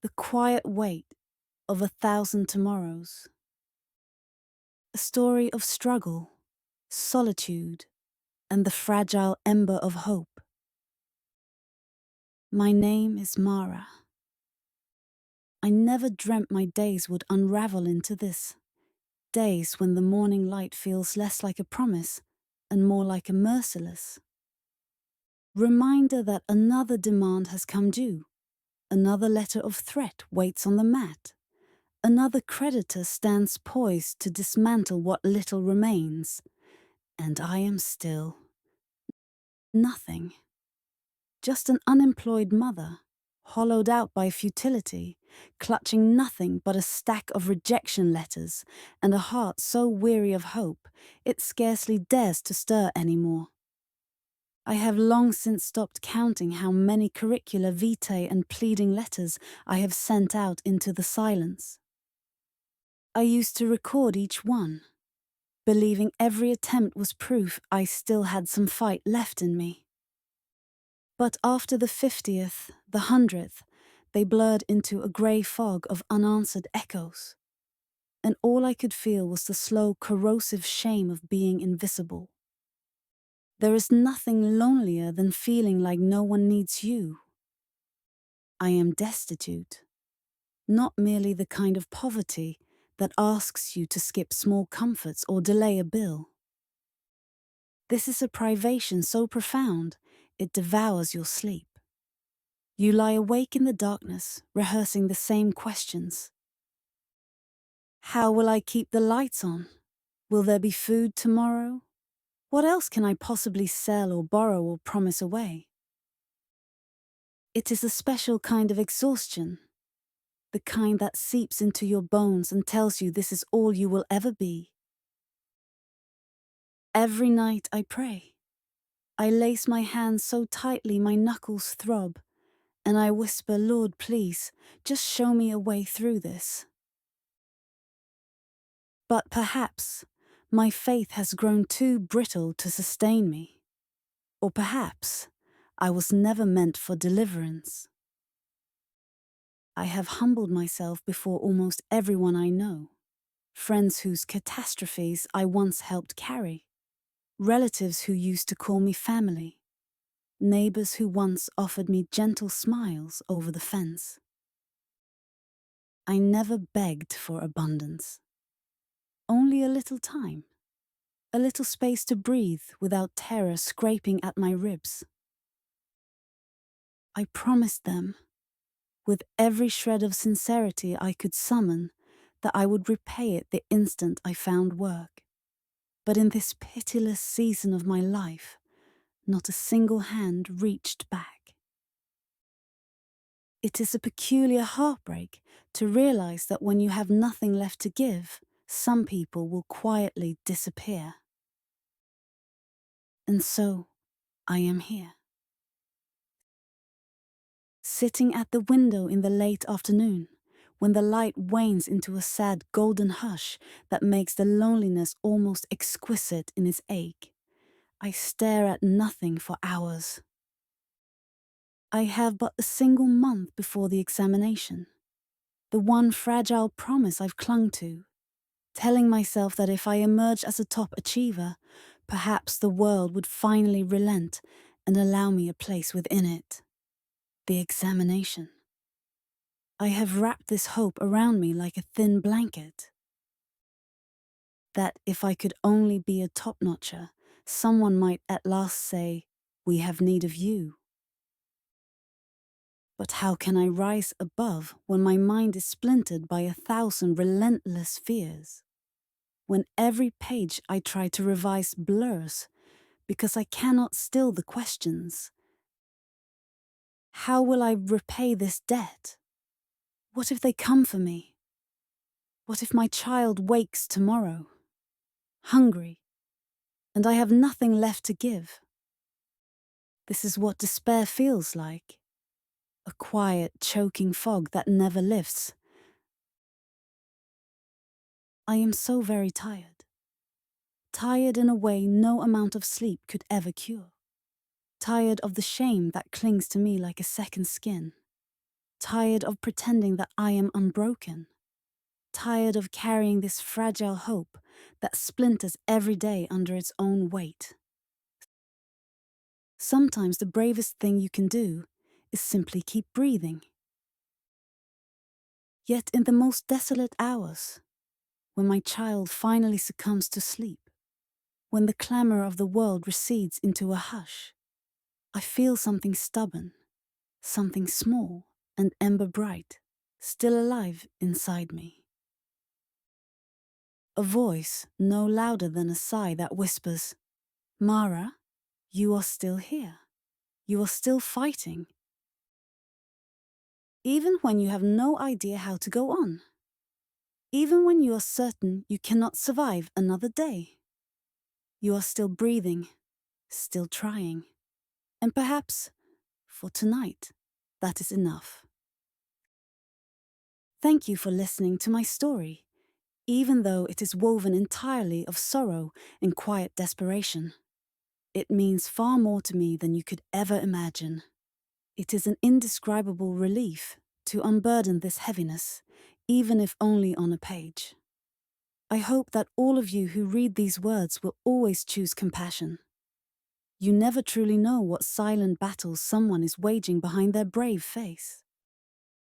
the quiet weight of 1,000 tomorrows. A story of struggle, solitude, and the fragile ember of hope. My name is Mara. I never dreamt my days would unravel into this. Days when the morning light feels less like a promise and more like a merciless reminder that another demand has come due. Another letter of threat waits on the mat. Another creditor stands poised to dismantle what little remains. And I am still nothing. Just an unemployed mother, hollowed out by futility, clutching nothing but a stack of rejection letters and a heart so weary of hope it scarcely dares to stir anymore. I have long since stopped counting how many curricula vitae and pleading letters I have sent out into the silence. I used to record each one, believing every attempt was proof I still had some fight left in me. But after the 50th, the 100th, they blurred into a grey fog of unanswered echoes, and all I could feel was the slow, corrosive shame of being invisible. There is nothing lonelier than feeling like no one needs you. I am destitute, not merely the kind of poverty that asks you to skip small comforts or delay a bill. This is a privation so profound, it devours your sleep. You lie awake in the darkness, rehearsing the same questions. How will I keep the lights on? Will there be food tomorrow? What else can I possibly sell or borrow or promise away? It is a special kind of exhaustion, the kind that seeps into your bones and tells you this is all you will ever be. Every night I pray. I lace my hands so tightly my knuckles throb, and I whisper, Lord, please, just show me a way through this. But perhaps my faith has grown too brittle to sustain me. Or perhaps I was never meant for deliverance. I have humbled myself before almost everyone I know. Friends whose catastrophes I once helped carry. Relatives who used to call me family. Neighbors who once offered me gentle smiles over the fence. I never begged for abundance. Only a little time. A little space to breathe without terror scraping at my ribs. I promised them, with every shred of sincerity I could summon, that I would repay it the instant I found work. But in this pitiless season of my life, not a single hand reached back. It is a peculiar heartbreak to realize that when you have nothing left to give, some people will quietly disappear. And so, I am here. Sitting at the window in the late afternoon, when the light wanes into a sad golden hush that makes the loneliness almost exquisite in its ache, I stare at nothing for hours. I have but a single month before the examination, the one fragile promise I've clung to, telling myself that if I emerge as a top achiever, perhaps the world would finally relent and allow me a place within it. The examination. I have wrapped this hope around me like a thin blanket. That if I could only be a topnotcher, someone might at last say, "We have need of you." But how can I rise above when my mind is splintered by 1,000 relentless fears? When every page I try to revise blurs because I cannot still the questions. How will I repay this debt? What if they come for me? What if my child wakes tomorrow, hungry, and I have nothing left to give? This is what despair feels like. A quiet, choking fog that never lifts. I am so very tired. Tired in a way no amount of sleep could ever cure. Tired of the shame that clings to me like a second skin. tired of pretending that I am unbroken, tired of carrying this fragile hope that splinters every day under its own weight. Sometimes the bravest thing you can do is simply keep breathing. Yet in the most desolate hours, when my child finally succumbs to sleep, when the clamor of the world recedes into a hush, I feel something stubborn, something small and ember bright, still alive inside me. A voice no louder than a sigh that whispers, "Mara, you are still here. You are still fighting. Even when you have no idea how to go on. Even when you are certain you cannot survive another day. You are still breathing, still trying. And perhaps, for tonight, that is enough." Thank you for listening to my story, even though it is woven entirely of sorrow and quiet desperation. It means far more to me than you could ever imagine. It is an indescribable relief to unburden this heaviness, even if only on a page. I hope that all of you who read these words will always choose compassion. You never truly know what silent battles someone is waging behind their brave face.